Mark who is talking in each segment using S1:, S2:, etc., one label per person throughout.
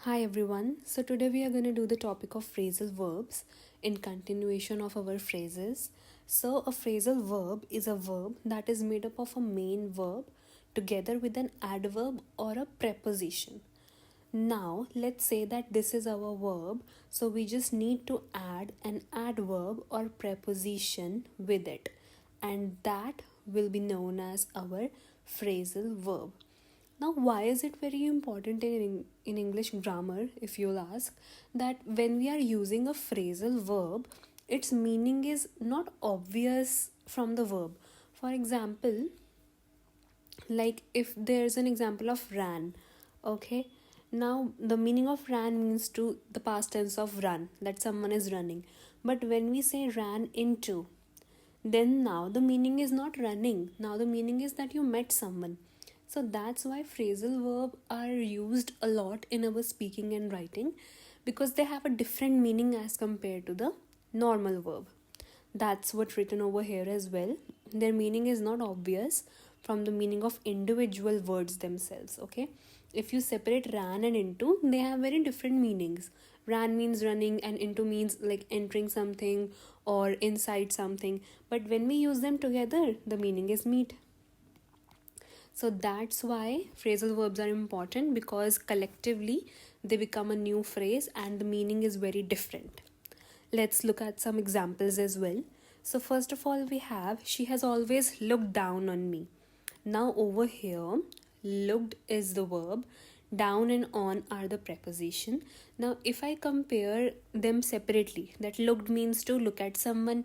S1: Hi everyone. So today we are going to do the topic of phrasal verbs in continuation of our phrases. So a phrasal verb is a verb that is made up of a main verb together with an adverb or a preposition. Now let's say that this is our verb, so we just need to add an adverb or preposition with it, and that will be known as our phrasal verb. Now, why is it very important in English grammar, if you'll ask, that when we are using a phrasal verb, its meaning is not obvious from the verb. For example, like if there's an example of ran, okay? Now, the meaning of ran means to the past tense of run, that someone is running. But when we say ran into, then now the meaning is not running. Now the meaning is that you met someone. So that's why phrasal verbs are used a lot in our speaking and writing, because they have a different meaning as compared to the normal verb. That's what written over here as well. Their meaning is not obvious from the meaning of individual words themselves, okay? If you separate ran and into, they have very different meanings. Ran means running and into means like entering something or inside something. But when we use them together, the meaning is meet. So that's why phrasal verbs are important, because collectively they become a new phrase and the meaning is very different. Let's look at some examples as well. So first of all, we have she has always looked down on me. Now over here, looked is the verb, down and on are the preposition. Now if I compare them separately, that looked means to look at someone,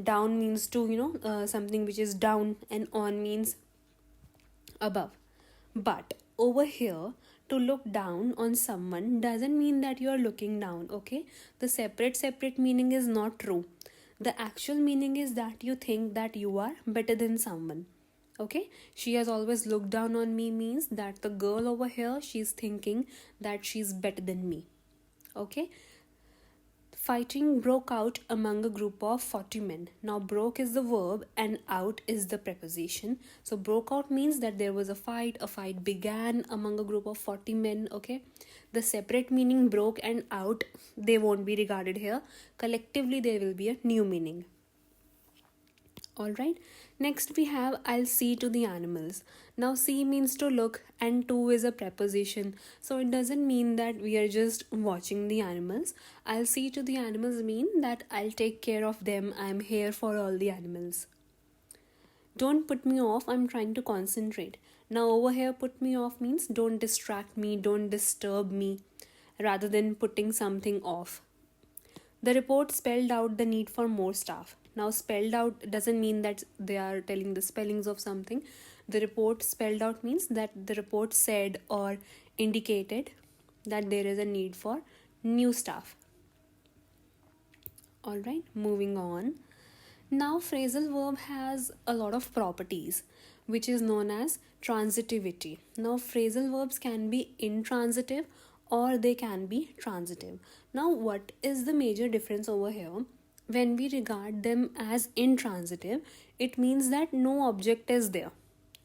S1: down means to something which is down, and on means above. But over here, to look down on someone doesn't mean that you are looking down, okay? The separate meaning is not true. The actual meaning is that you think that you are better than someone. Okay, she has always looked down on me means that the girl over here, she's thinking that she's better than me. Okay, fighting broke out among a group of 40 men. Now, broke is the verb and out is the preposition. So, broke out means that there was a fight began among a group of 40 men. Okay, the separate meaning broke and out, they won't be regarded here. Collectively, there will be a new meaning. Alright, next we have I'll see to the animals. Now, see means to look and to is a preposition. So, it doesn't mean that we are just watching the animals. I'll see to the animals mean that I'll take care of them. I'm here for all the animals. Don't put me off, I'm trying to concentrate. Now, over here, put me off means don't distract me, don't disturb me, rather than putting something off. The report spelled out the need for more staff. Now, spelled out doesn't mean that they are telling the spellings of something. The report spelled out means that the report said or indicated that there is a need for new staff. Alright, moving on. Now, phrasal verb has a lot of properties, which is known as transitivity. Now, phrasal verbs can be intransitive or they can be transitive. Now, what is the major difference over here? When we regard them as intransitive, it means that no object is there.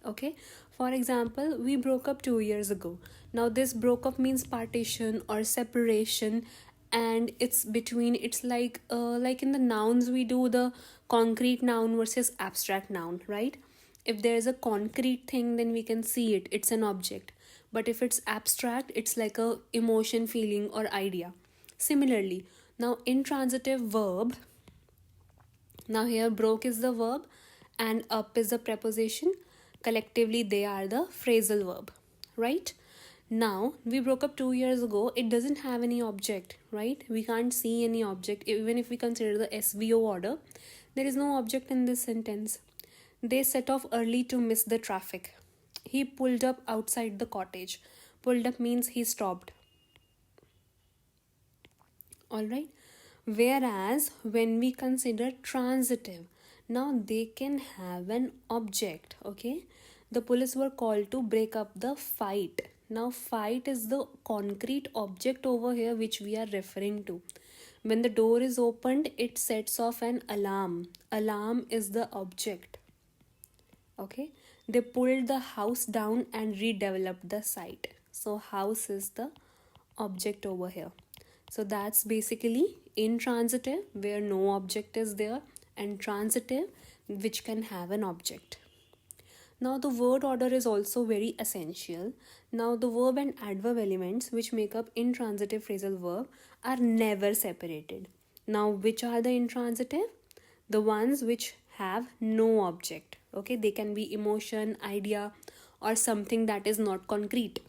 S1: Okay, for example, we broke up 2 years ago. Now, this broke up means partition or separation, and it's between, it's like in the nouns we do the concrete noun versus abstract noun, right? If there's a concrete thing, then we can see it, it's an object. But if it's abstract, it's like a emotion, feeling, or idea. Similarly, now intransitive verb, now here broke is the verb and up is the preposition. Collectively they are the phrasal verb, right? Now, we broke up 2 years ago. It doesn't have any object, right? We can't see any object. Even if we consider the SVO order, there is no object in this sentence. They set off early to miss the traffic. He pulled up outside the cottage. Pulled up means he stopped. Alright. Whereas, when we consider transitive, now they can have an object, okay? The police were called to break up the fight. Now, fight is the concrete object over here which we are referring to. When the door is opened, it sets off an alarm. Alarm is the object. Okay, they pulled the house down and redeveloped the site. So, house is the object over here. So that's basically intransitive, where no object is there, and transitive, which can have an object. Now the word order is also very essential. Now the verb and adverb elements which make up intransitive phrasal verb are never separated. Now which are the intransitive? The ones which have no object. Okay, they can be emotion, idea, or something that is not concrete.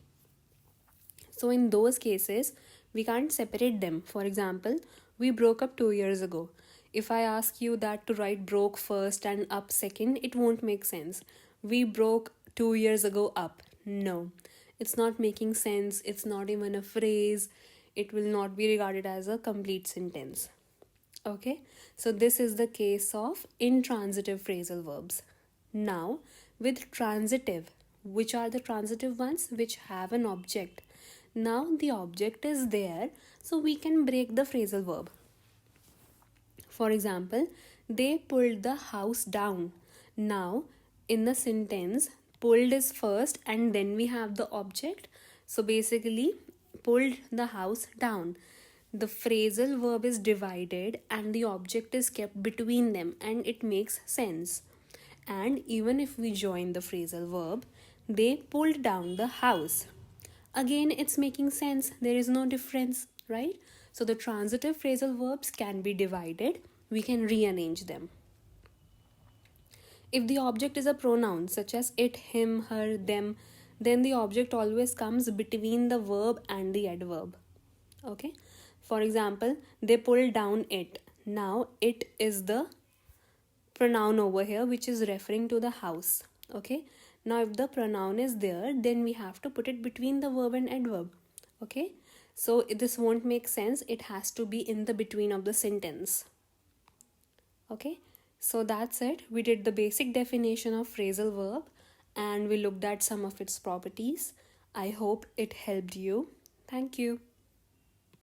S1: So in those cases, we can't separate them. For example, we broke up 2 years ago. If I ask you that to write broke first and up second, it won't make sense. We broke 2 years ago up. No, it's not making sense. It's not even a phrase. It will not be regarded as a complete sentence. Okay, so this is the case of intransitive phrasal verbs. Now, with transitive, which are the transitive ones which have an object? Now, the object is there, so we can break the phrasal verb. For example, they pulled the house down. Now, in the sentence, pulled is first and then we have the object. So, basically, pulled the house down. The phrasal verb is divided and the object is kept between them, and it makes sense. And even if we join the phrasal verb, they pulled down the house. Again, it's making sense. There is no difference, right? So the transitive phrasal verbs can be divided. We can rearrange them. If the object is a pronoun such as it, him, her, them, then the object always comes between the verb and the adverb. Okay? For example, they pulled down it. Now, it is the pronoun over here which is referring to the house. Okay? Now, if the pronoun is there, then we have to put it between the verb and adverb. Okay? So, this won't make sense. It has to be in the between of the sentence. Okay? So, that's it. We did the basic definition of phrasal verb and we looked at some of its properties. I hope it helped you. Thank you.